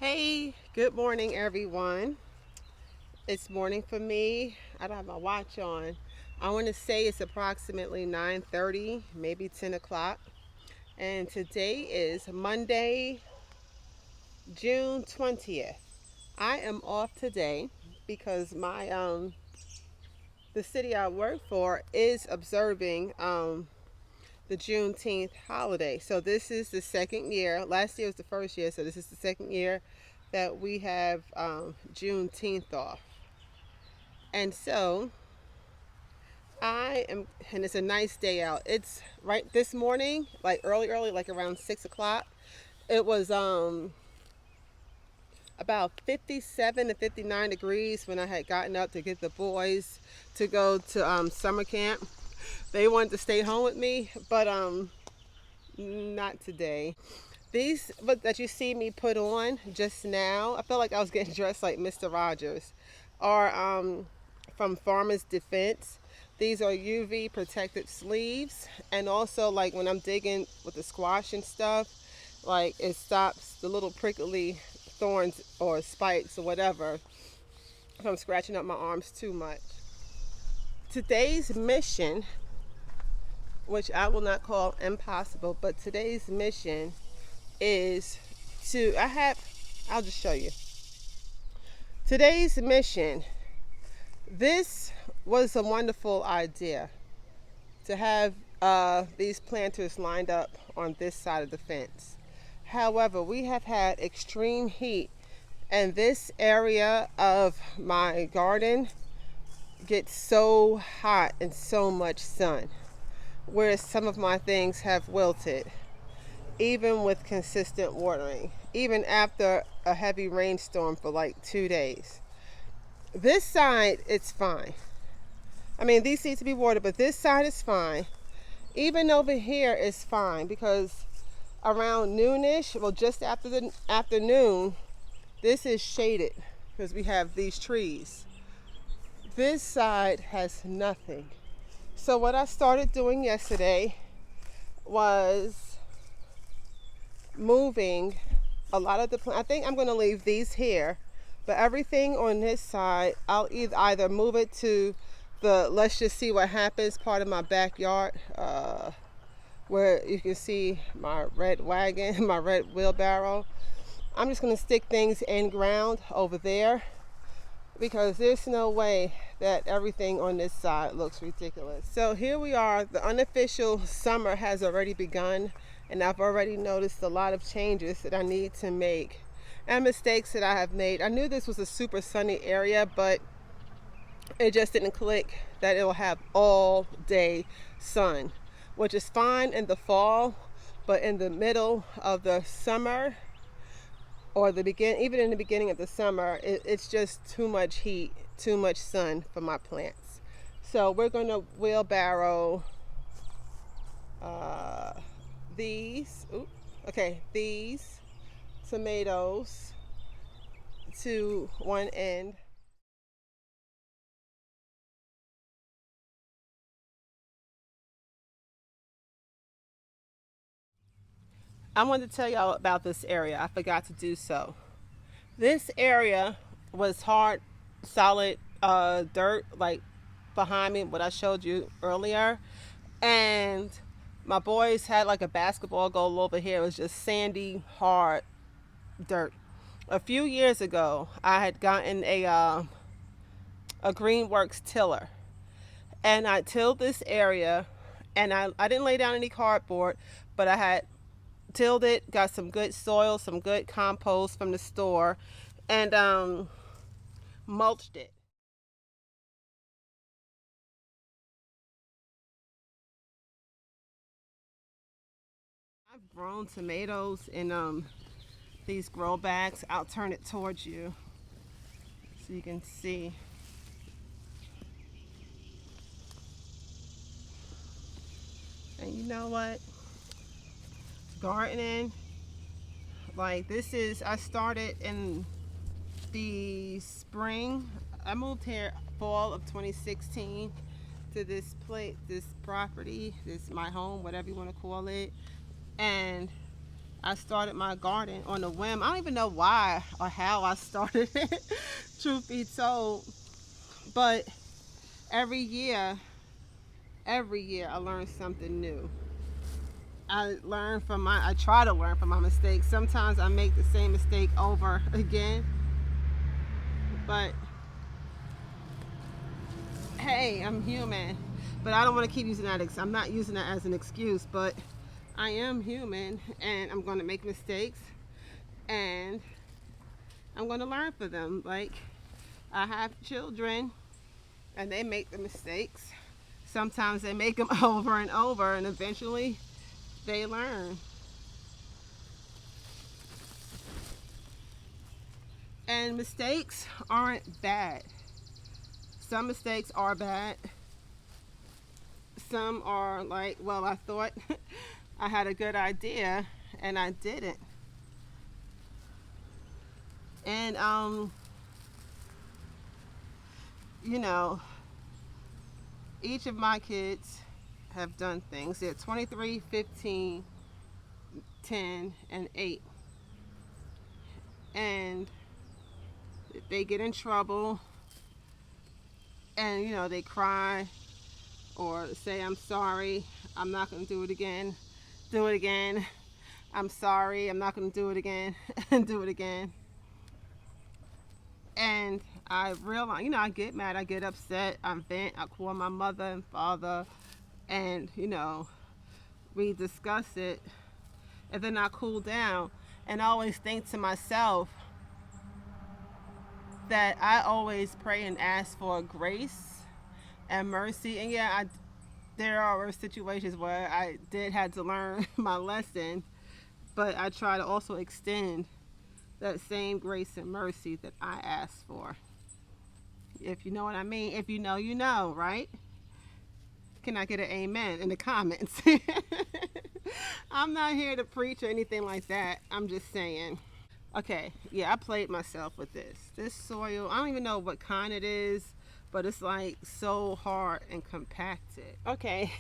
Hey, good morning, everyone. It's morning for me. I don't have my watch on. I want to say it's approximately 9:30, maybe 10 o'clock. And today is Monday, June 20th. I am off today because the city I work for is observing the Juneteenth holiday. So this is the second year. Last year was the first year, so this is the second year that we have Juneteenth off. And so I am, and it's a nice day out. It's right this morning, like early, like around 6 o'clock. It was about 57 to 59 degrees when I had gotten up to get the boys to go to summer camp. They wanted to stay home with me, but not today. These but that you see me put on just now, I felt like I was getting dressed like Mr. Rogers, are from Farmers Defense. These are UV protected sleeves, and also like when I'm digging with the squash and stuff, like it stops the little prickly thorns or spikes or whatever if I'm scratching up my arms too much. Today's mission, which I will not call impossible, but today's mission is I'll just show you. Today's mission, this was a wonderful idea to have these planters lined up on this side of the fence. However, we have had extreme heat, and this area of my garden gets so hot and so much sun, whereas some of my things have wilted even with consistent watering, even after a heavy rainstorm for like 2 days. This side, it's fine. I mean, these need to be watered, but this side is fine. Even over here is fine because around noonish, well, just after the afternoon, this is shaded because we have these trees. This side has nothing. So what I started doing yesterday was moving a lot of the plants. I think I'm going to leave these here, but everything on this side, I'll either move it to the let's just see what happens part of my backyard, where you can see my red wagon, my red wheelbarrow. I'm just going to stick things in ground over there because there's no way that everything on this side looks ridiculous. So here we are. The unofficial summer has already begun, and I've already noticed a lot of changes that I need to make and mistakes that I have made. I knew this was a super sunny area, but it just didn't click that it'll have all day sun, which is fine in the fall, but in the middle of the summer or even in the beginning of the summer, it's just too much heat, too much sun for my plants. So we're going to wheelbarrow these tomatoes to one end. I wanted to tell y'all about this area. I forgot to do so. This area was hard, solid dirt, like behind me, what I showed you earlier. And my boys had like a basketball goal over here. It was just sandy, hard dirt. A few years ago, I had gotten a Greenworks tiller, and I tilled this area, and I didn't lay down any cardboard, but I had tilled it, got some good soil, some good compost from the store, and mulched it. I've grown tomatoes in these grow bags. I'll turn it towards you so you can see. And you know what? Gardening, like this is, I started in the spring. I moved here fall of 2016 to this place, this property, this my home, whatever you want to call it. And I started my garden on a whim. I don't even know why or how I started it, truth be told. But every year, every year I learn something new. I try to learn from my mistakes. Sometimes I make the same mistake over again. But hey, I'm human. But I don't want to keep using that. I'm not using that as an excuse, but I am human and I'm going to make mistakes and I'm going to learn from them. Like, I have children and they make the mistakes. Sometimes they make them over and over and eventually they learn. And mistakes aren't bad. Some mistakes are bad. Some are like, well, I thought I had a good idea and I didn't. And you know, each of my kids have done things. They're 23, 15, 10, and 8. And they get in trouble and, they cry or say, I'm sorry, I'm not going to do it again. Do it again. I'm sorry, I'm not going to do it again. And do it again. And I realize, I get mad, I get upset, I vent, I call my mother and father, and, we discuss it, and then I cool down, and I always think to myself that I always pray and ask for grace and mercy, and yeah, there are situations where I did have to learn my lesson, but I try to also extend that same grace and mercy that I ask for. If you know what I mean. If you know, right? Can I get an amen in the comments? I'm not here to preach or anything like that. I'm just saying. Okay, yeah, I played myself with this. This soil, I don't even know what kind it is, but it's like so hard and compacted. Okay,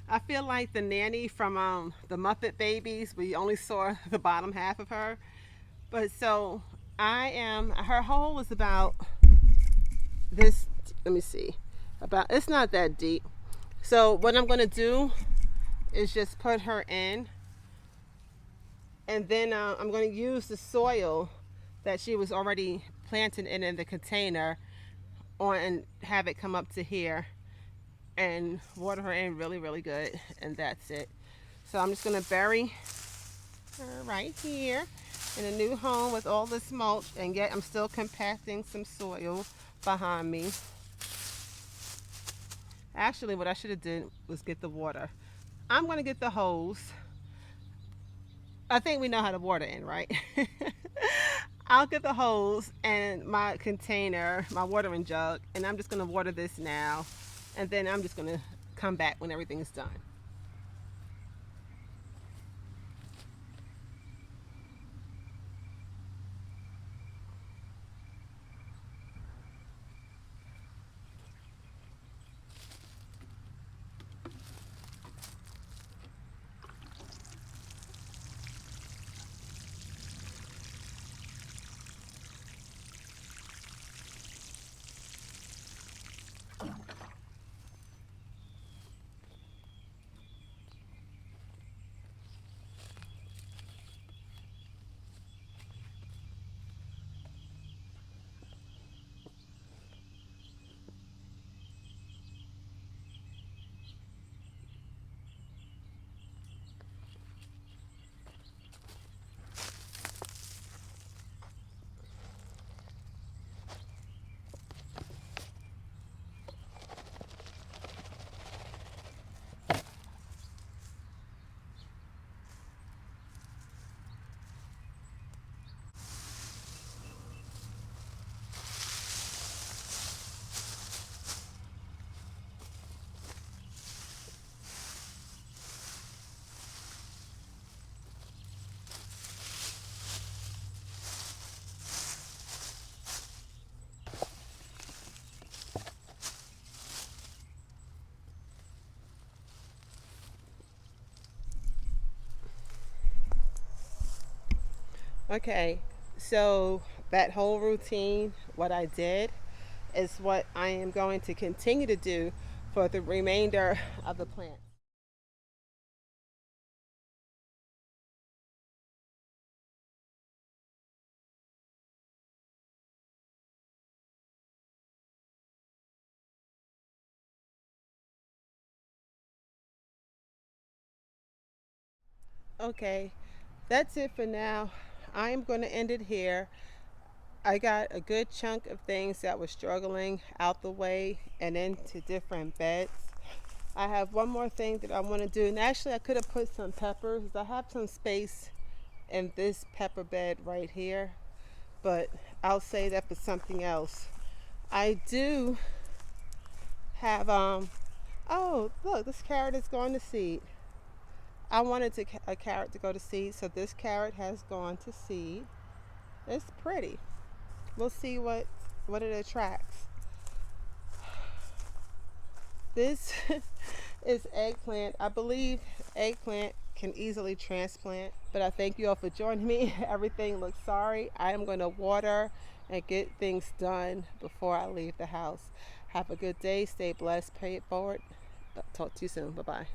I feel like the nanny from the Muppet Babies. We only saw the bottom half of her. But so her hole is about this, let me see, it's not that deep. So what I'm going to do is just put her in, and then I'm going to use the soil that she was already planted in the container and have it come up to here and water her in really, really good, and that's it. So I'm just going to bury her right here in a new home with all this mulch, and yet I'm still compacting some soil behind me. Actually, what I should have did was get the water. I'm going to get the hose. I think we know how to water in, right? I'll get the hose and my container, my watering jug, and I'm just going to water this now. And then I'm just going to come back when everything is done. Okay, so that whole routine, what I did, is what I am going to continue to do for the remainder of the plant. Okay, that's it for now. I am going to end it here. I got a good chunk of things that were struggling out the way and into different beds. I have one more thing that I want to do, and actually, I could have put some peppers. I have some space in this pepper bed right here, but I'll say that for something else. I do have oh, look, this carrot is going to seed. I wanted a carrot to go to seed, so this carrot has gone to seed. It's pretty. We'll see what it attracts. This is eggplant. I believe eggplant can easily transplant, but I thank you all for joining me. Everything looks sorry. I am going to water and get things done before I leave the house. Have a good day. Stay blessed. Pay it forward. Talk to you soon. Bye bye.